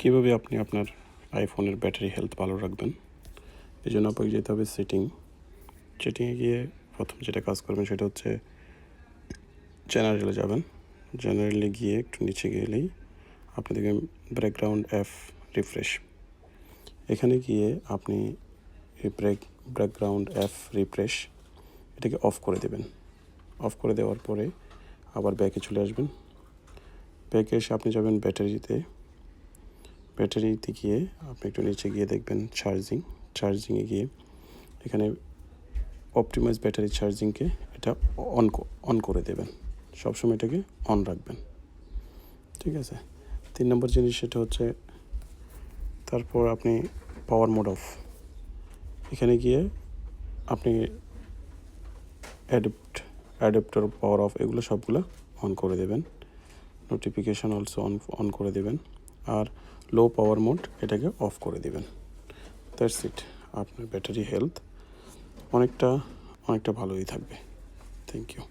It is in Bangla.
কীভাবে আপনি আপনার আইফোনের ব্যাটারি হেলথ ভালো রাখবেন, এই জন্য আপনাকে যেতে হবে সেটিংয়ে গিয়ে প্রথম যেটা কাজ করবেন সেটা হচ্ছে জেনারেলে যাবেন। জেনারেলে গিয়ে একটু নিচে গেলেই আপনি দেখবেন ব্যাকগ্রাউন্ড অ্যাপ রিফ্রেশ। এখানে গিয়ে আপনি এই ব্যাকগ্রাউন্ড অ্যাপ রিফ্রেশ এটাকে অফ করে দেবেন। অফ করে দেওয়ার পরে আবার ব্যাকে চলে আসবেন। ব্যাকে এসে আপনি যাবেন ব্যাটারিতে গিয়ে আপনি একটু নিচে গিয়ে দেখবেন চার্জিংয়ে গিয়ে এখানে অপটিমাইজ ব্যাটারি চার্জিংকে এটা অন করে দেবেন। সবসময় এটাকে অন রাখবেন, ঠিক আছে। 3 নম্বর জিনিস সেটা হচ্ছে তারপর আপনি পাওয়ার মোড অফ, এখানে গিয়ে আপনি অ্যাডাপ্টার পাওয়ার অফ এগুলো সবগুলো অন করে দেবেন। নোটিফিকেশান অলসো অন করে দেবেন। আর লো পাওয়ার মোড এটাকে অফ করে দেবেন। That's it. আপনার ব্যাটারি হেলথ অনেকটা ভালোই থাকবে। Thank you.